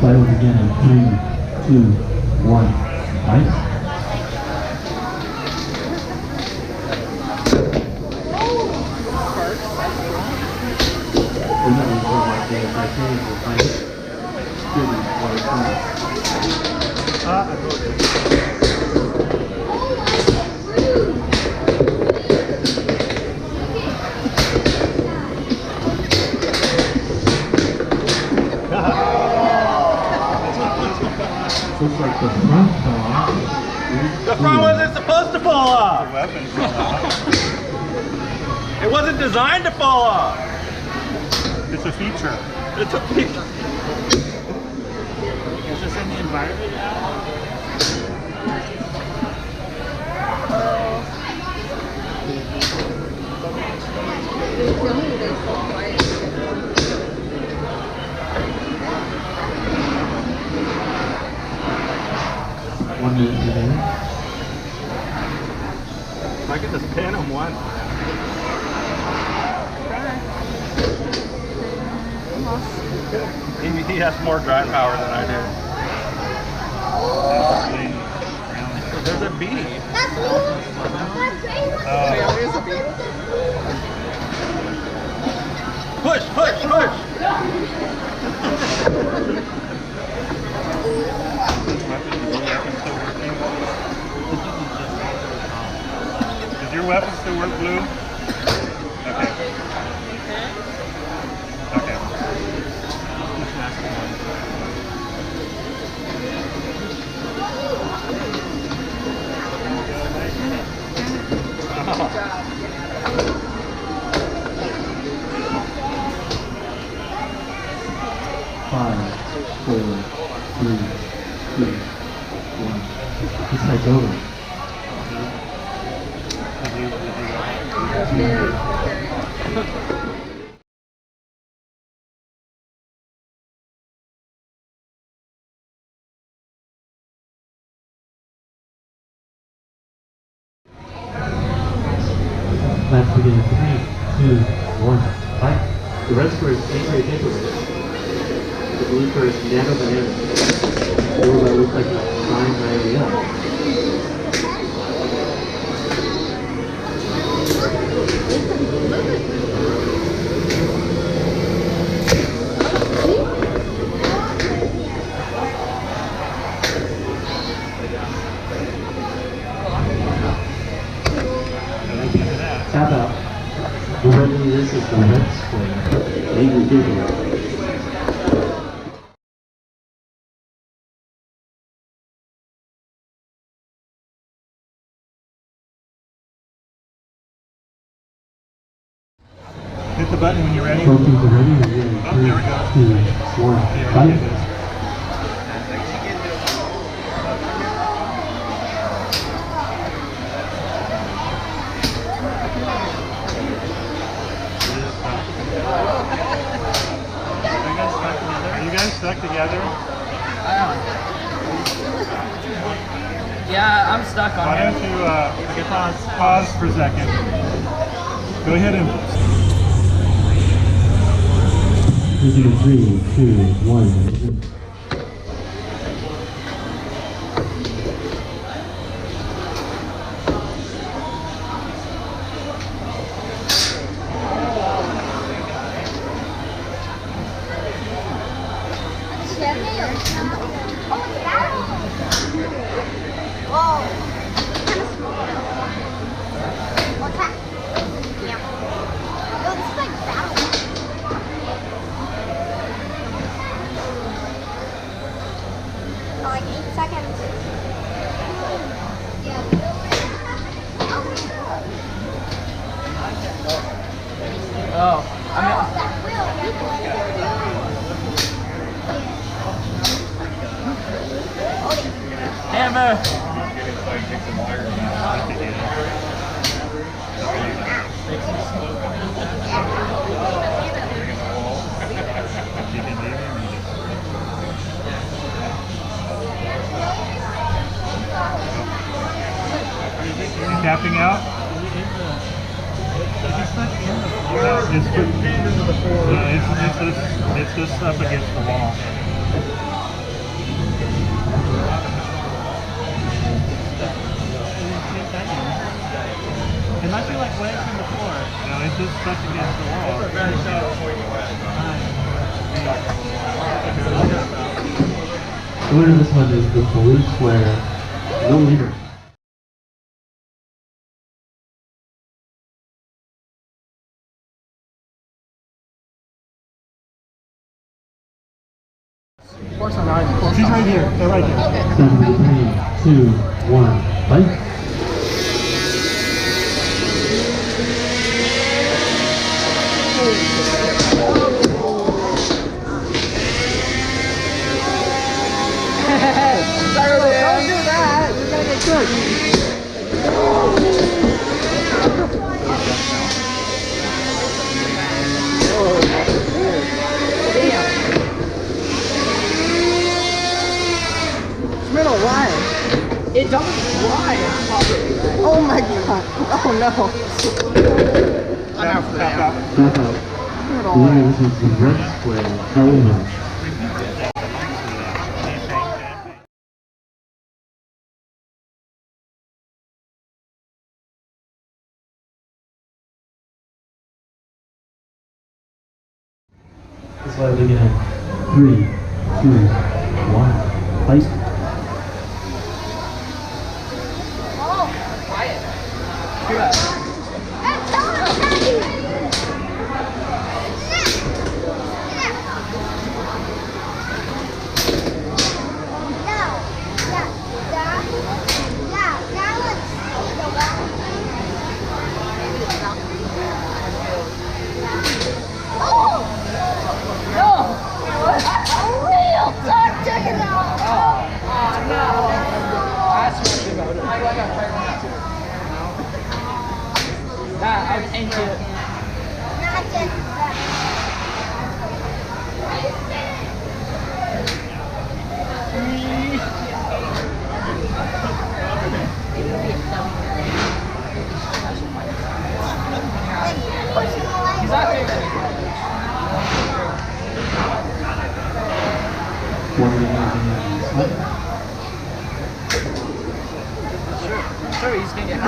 Play once again in 3, 2, 1. Right? Looks like the front fell off. The front wasn't supposed to fall off. The weapon fell off. It wasn't designed to fall off. It's a feature. It's a feature. Is this in the environment now? One minute remaining. I can just pin him once. He has more drive power than I do. There's a bee. That's me. Yeah, there's a bee. Push, push, push! Does your weapon still work, Blue? Okay. Okay. Five, 4, 3, 2, 1. This side's over. Let's begin in 3, 2, 1. Fight. The red square is Antweight Paperweight. The blue square is Nano banana. The robot looks like a flying diarrhea. Tap out. Remember, this is the red square. Angry Paperweight. Hit the button when you're ready. Both teams are ready. We're ready. Oh, there we go. 3, 2, 1. Fight. Are you guys stuck together? Yeah, I'm stuck on Why here. don't you pause for a second. Go ahead and... This is 3, 2, 1. Like 8 seconds. Oh, hammer. Tapping out. It's just up against the wall. planks in the floor. No, it's just stuck against the wall. The winner of this one is the blue square, Lil Eater. She's right here. They're right here. 7, 3, 2, 1, fight. Don't do that. You're gonna get cooked. Middle, why? It doesn't fly. Oh my god. Oh no. Enough for that. Back out. The winner of this is the red square, Helleborette. This is why we get in 3, 2, 1, fight. Sure, he's gonna get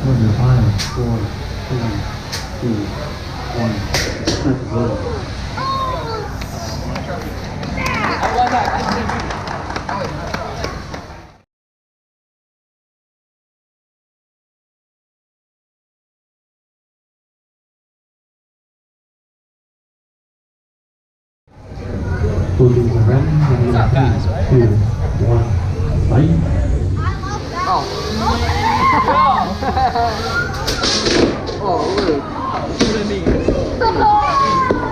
Under 5, 4, 3, 2, 1, let's go. I love that. Closing the round, and not fast, right? 2, 1, fight. Oh, Luke. What it means.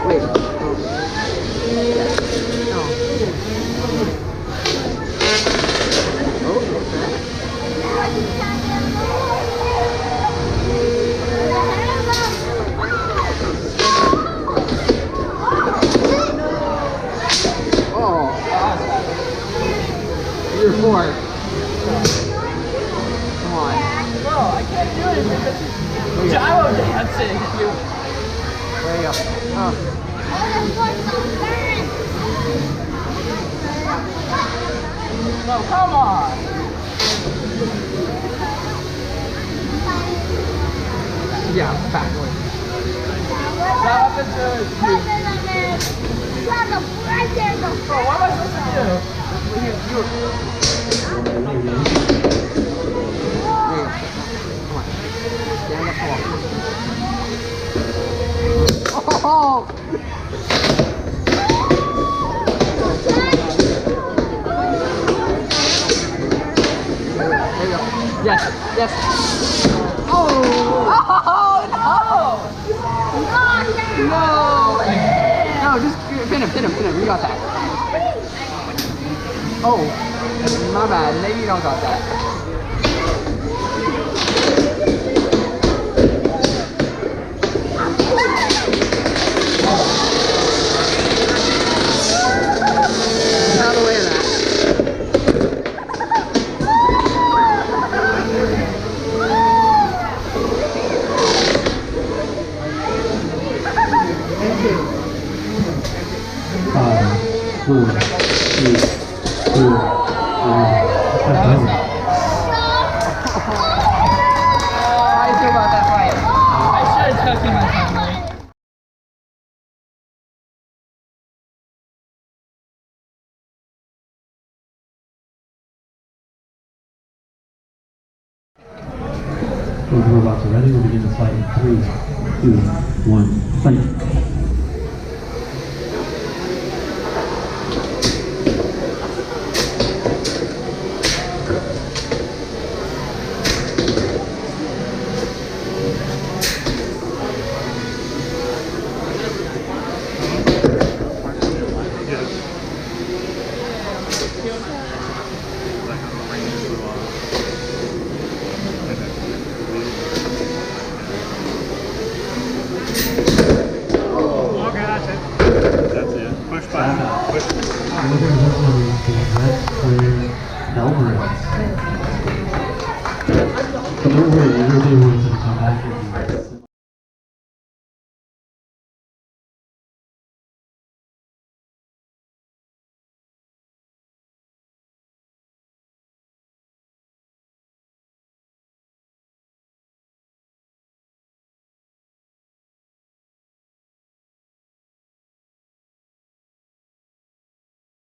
Wait. Oh. You're 4. Come on. Bro, I can't do anything. Gyro dancing. There you go. No, come on. Yeah, backward. That happened to you. Bro, what am I supposed to do? Oh! Yes. Oh! Oh no! No! No, just pin him. You got that. Oh, my bad. Maybe you don't got that. Get out of the way of that. Five, 4, 3, 2, 1. How do you feel about that fight? I should have tucked in my time, right? When the robots are ready, we'll begin the fight in 3, 2, 1, fight. Helleborette. So don't worry, everybody wants to come back with you.